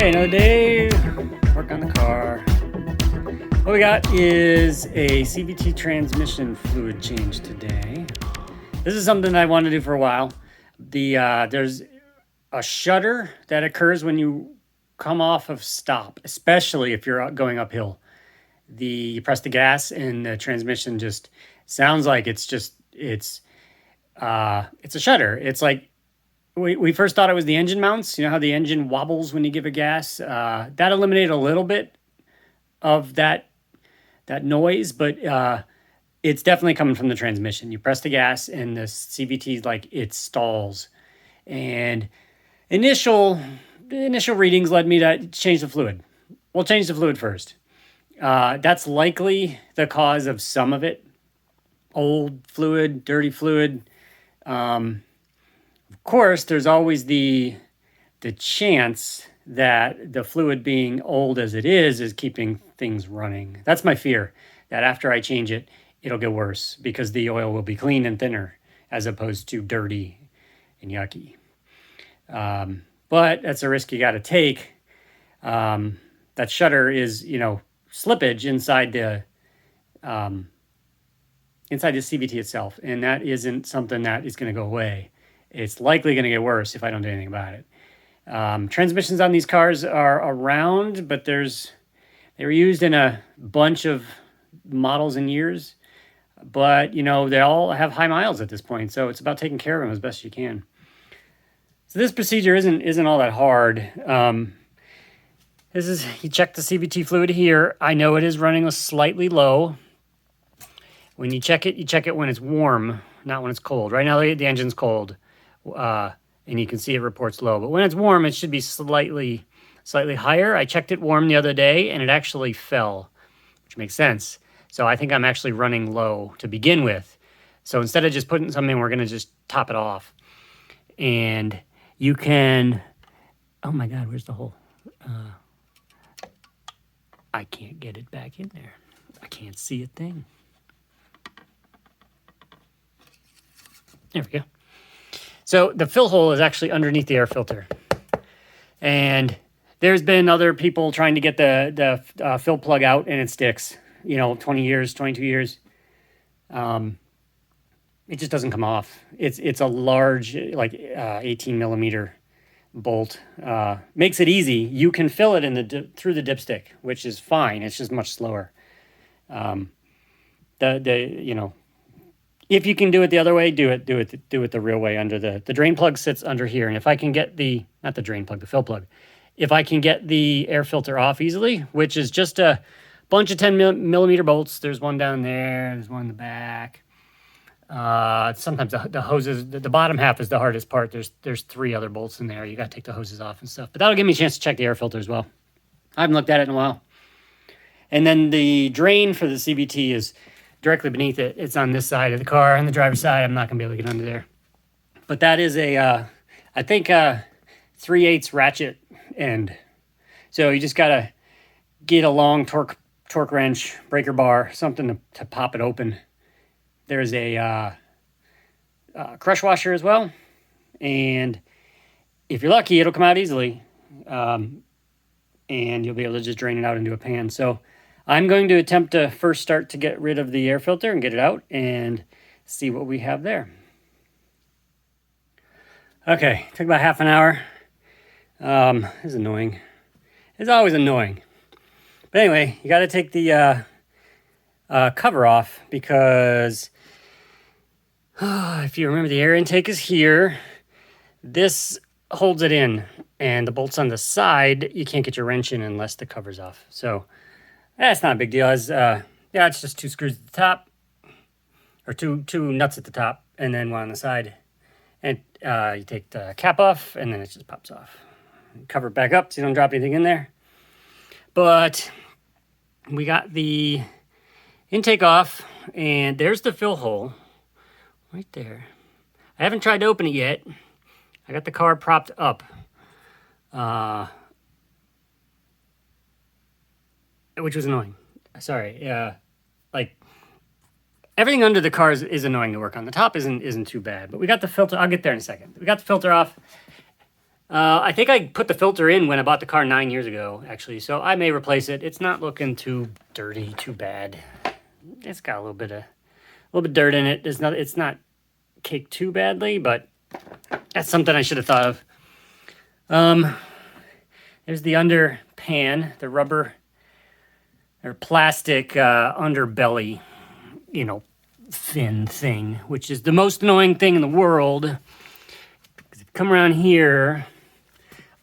Okay, another day, work on the car. What we got is a CVT transmission fluid change today. This is something I wanted to do for a while. There's a shudder that occurs when you come off of stop, especially if you're going uphill. You press the gas and the transmission just sounds like it's a shudder. It's like we first thought it was the engine mounts. You know how the engine wobbles when you give it gas? That eliminated a little bit of that noise, but it's definitely coming from the transmission. You press the gas and the CVT, like, it stalls. And initial readings led me to change the fluid. We'll change the fluid first. That's likely the cause of some of it. Old fluid, dirty fluid. Of course, there's always the chance that the fluid being old as it is keeping things running. That's my fear, that after I change it, it'll get worse because the oil will be clean and thinner as opposed to dirty and yucky. But that's a risk you got to take. That shudder is, slippage inside the CVT itself, and that isn't something that is going to go away. It's likely going to get worse if I don't do anything about it. Transmissions on these cars are around, but they were used in a bunch of models and years. But, they all have high miles at this point, so it's about taking care of them as best you can. So this procedure isn't all that hard. You check the CVT fluid here. I know it is running slightly low. When you check it when it's warm, not when it's cold. Right now the engine's cold. And you can see it reports low. But when it's warm, it should be slightly higher. I checked it warm the other day, and it actually fell, which makes sense. So I think I'm actually running low to begin with. So instead of just putting something, we're going to just top it off. And you can... Oh, my God, where's the hole? I can't get it back in there. I can't see a thing. There we go. So the fill hole is actually underneath the air filter. And there's been other people trying to get the fill plug out, and it sticks. 20 years, 22 years. It just doesn't come off. It's a large, 18 millimeter bolt. Makes it easy. You can fill it through the dipstick, which is fine. It's just much slower. If you can do it the other way, do it the real way. Under the drain plug sits under here. And if I can get the fill plug, if I can get the air filter off easily, which is just a bunch of 10 millimeter bolts. There's one down there. There's one in the back. Sometimes the hoses, the bottom half is the hardest part. There's 3 other bolts in there. You got to take the hoses off and stuff. But that'll give me a chance to check the air filter as well. I haven't looked at it in a while. And then the drain for the CVT is directly beneath it. It's on this side of the car. On the driver's side, I'm not going to be able to get under there. But that is I think 3/8 ratchet end. So you just got to get a long torque wrench, breaker bar, something to pop it open. There's a crush washer as well. And if you're lucky, it'll come out easily. And you'll be able to just drain it out into a pan. So I'm going to attempt to first start to get rid of the air filter and get it out and see what we have there. Okay, took about half an hour. This is annoying. It's always annoying. But anyway, you got to take the cover off because if you remember, the air intake is here. This holds it in, and the bolts on the side, you can't get your wrench in unless the cover's off. So that's not a big deal. It's just 2 screws at the top, or two nuts at the top, and then one on the side. And you take the cap off, and then it just pops off. Cover it back up so you don't drop anything in there. But we got the intake off, and there's the fill hole right there. I haven't tried to open it yet. I got the car propped up. Which was annoying. Sorry. Everything under the car is annoying to work on. The top isn't too bad, but we got the filter. I'll get there in a second. We got the filter off. I think I put the filter in when I bought the car 9 years ago, actually. So I may replace it. It's not looking too dirty, too bad. It's got a little bit of dirt in it. It's not caked too badly, but that's something I should have thought of. There's the under pan, the rubber or plastic underbelly, fin thing, which is the most annoying thing in the world. Because if you come around here,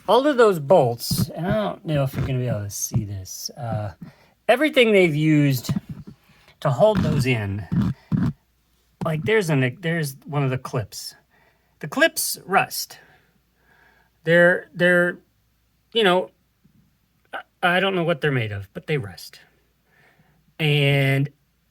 all of those bolts, and I don't know if you're going to be able to see this, everything they've used to hold those in, like there's one of the clips. The clips rust. They're I don't know what they're made of, but they rust. And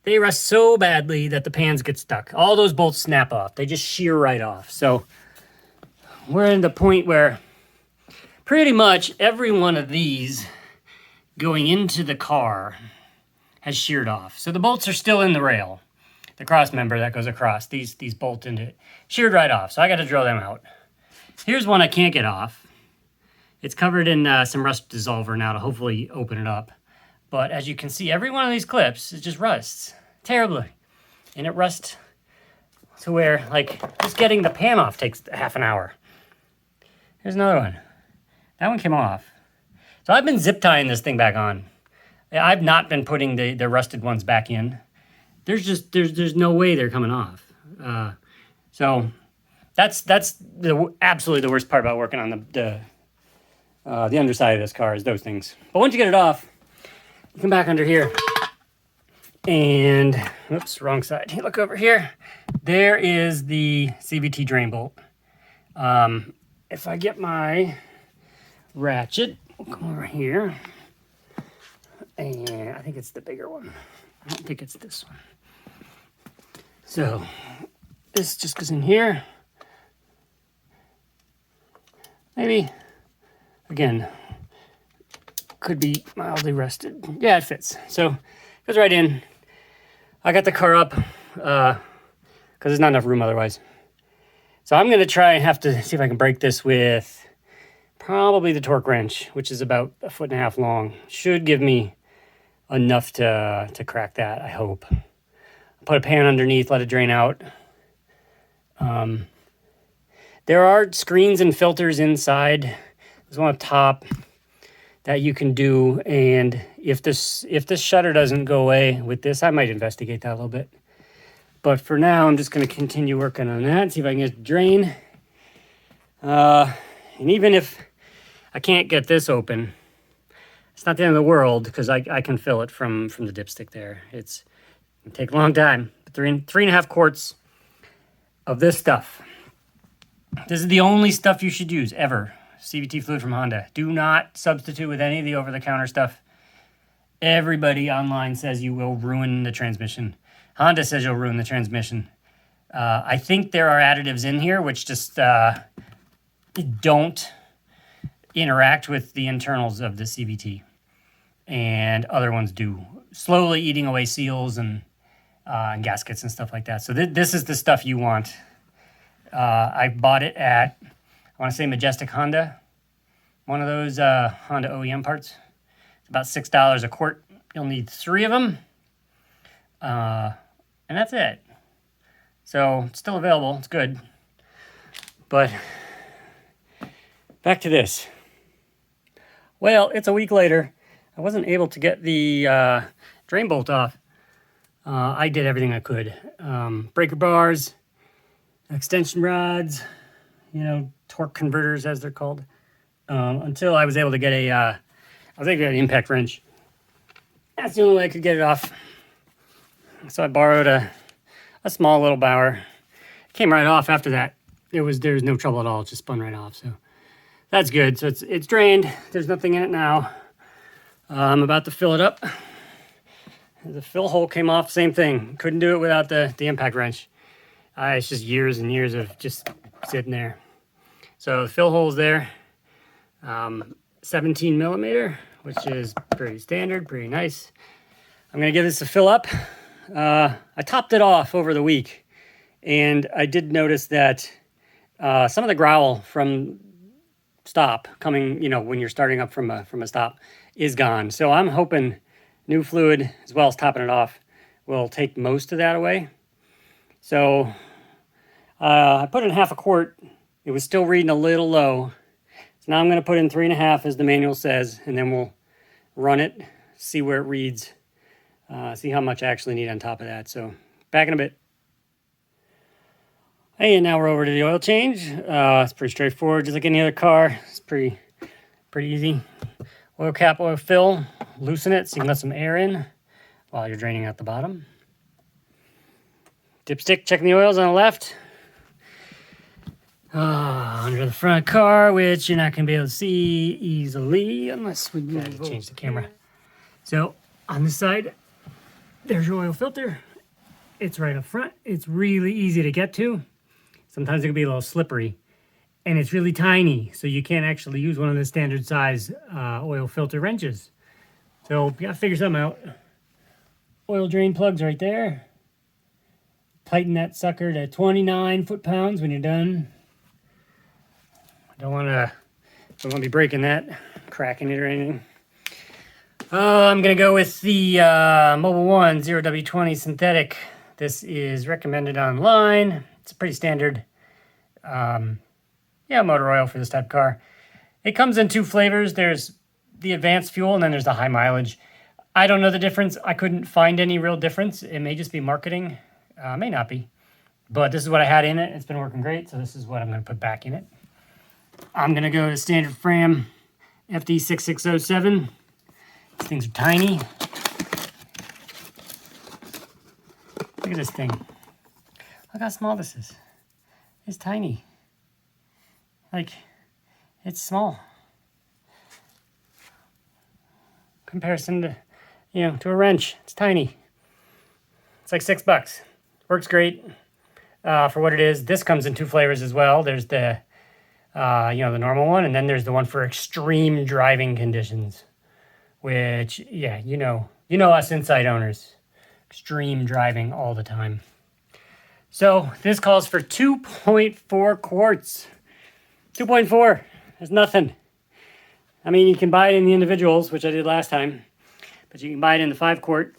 they rust so badly that the pans get stuck. All those bolts snap off. They just shear right off. So we're at the point where pretty much every one of these going into the car has sheared off. So the bolts are still in the rail. The cross member that goes across, these bolt into it, sheared right off. So I got to drill them out. Here's one I can't get off. It's covered in some rust dissolver now to hopefully open it up. But as you can see, every one of these clips is just rusts terribly. And it rusts to where, like, just getting the pan off takes half an hour. Here's another one. That one came off. So I've been zip tying this thing back on. I've not been putting the rusted ones back in. There's no way they're coming off. So that's absolutely the worst part about working on the underside of this car is those things. But once you get it off, you come back under here and, oops, wrong side. Hey, look over here. There is the CVT drain bolt. If I get my ratchet, we'll come over here. And I think it's the bigger one. I don't think it's this one. So this just goes in here. Maybe, again, could be mildly rusted. Yeah, it fits. So it goes right in. I got the car up because there's not enough room otherwise. So I'm going to have to see if I can break this with probably the torque wrench, which is about 1.5 feet long. Should give me enough to crack that, I hope. I'll put a pan underneath, let it drain out. There are screens and filters inside. There's one up top that you can do, and if this shutter doesn't go away with this, I might investigate that a little bit. But for now, I'm just going to continue working on that, see if I can get it to drain. And even if I can't get this open, it's not the end of the world, because I can fill it from the dipstick there. It'll take a long time. But 3.5 quarts of this stuff. This is the only stuff you should use, ever. CVT fluid from Honda. Do not substitute with any of the over-the-counter stuff. Everybody online says you will ruin the transmission. Honda says you'll ruin the transmission. I think there are additives in here which just don't interact with the internals of the CVT. And other ones do. Slowly eating away seals and gaskets and stuff like that. So this is the stuff you want. I bought it at, I want to say Majestic Honda. One of those Honda OEM parts. It's about $6 a quart. You'll need 3 of them. And that's it. So it's still available. It's good. But back to this. Well, it's a week later. I wasn't able to get the drain bolt off. I did everything I could. Breaker bars, extension rods, torque converters as they're called. Until I was able to get an impact wrench. That's the only way I could get it off. So I borrowed a small little Bauer. It came right off after that. There was no trouble at all. It just spun right off. So that's good. So it's drained. There's nothing in it now. I'm about to fill it up. The fill hole came off. Same thing. Couldn't do it without the impact wrench. It's just years and years of just sitting there. So the fill hole's there. 17 millimeter, which is pretty standard, pretty nice. I'm going to give this a fill up. I topped it off over the week, and I did notice that some of the growl from stop coming, when you're starting up from a stop is gone. So I'm hoping new fluid, as well as topping it off, will take most of that away. So I put in 1/2 quart. It was still reading a little low. So now I'm going to put in 3.5 as the manual says, and then we'll run it, see where it reads, see how much I actually need on top of that. So back in a bit. Hey, and now we're over to the oil change. It's pretty straightforward, just like any other car. It's pretty easy. Oil cap, oil fill, loosen it so you can let some air in while you're draining out the bottom. Dipstick, checking the oils on the left. Under the front car, which you're not going to be able to see easily unless we change the camera. So on this side, there's your oil filter. It's right up front. It's really easy to get to. Sometimes it can be a little slippery. And it's really tiny, so you can't actually use one of the standard size oil filter wrenches. So you gotta figure something out. Oil drain plugs right there. Tighten that sucker to 29 foot-pounds when you're done. Don't want to be breaking that, cracking it or anything. I'm gonna go with the Mobil 1 0W20 synthetic. This is recommended online. It's a pretty standard motor oil for this type of car. It comes in 2 flavors. There's the advanced fuel and then there's the high mileage. I don't know the difference. I couldn't find any real difference. It may just be marketing. May not be. But this is what I had in it. It's been working great, so this is what I'm going to put back in it. I'm going to go to standard Fram FD6607. These things are tiny. Look at this thing. Look how small this is. It's tiny. Like, it's small. Comparison to, to a wrench. It's tiny. It's like $6. Works great for what it is. This comes in 2 flavors as well. There's the, the normal one, and then there's the one for extreme driving conditions. Which, you know us Insight owners. Extreme driving all the time. So this calls for 2.4 quarts. 2.4. There's nothing. I mean, you can buy it in the individuals, which I did last time, but you can buy it in the 5 quart,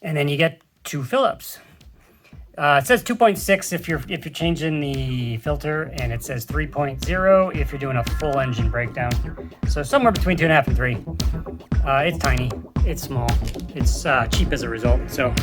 and then you get 2 fill-ups. It says 2.6 if you're changing the filter, and it says 3.0 if you're doing a full engine breakdown. So somewhere between 2.5 and 3. It's tiny. It's small. It's cheap as a result. So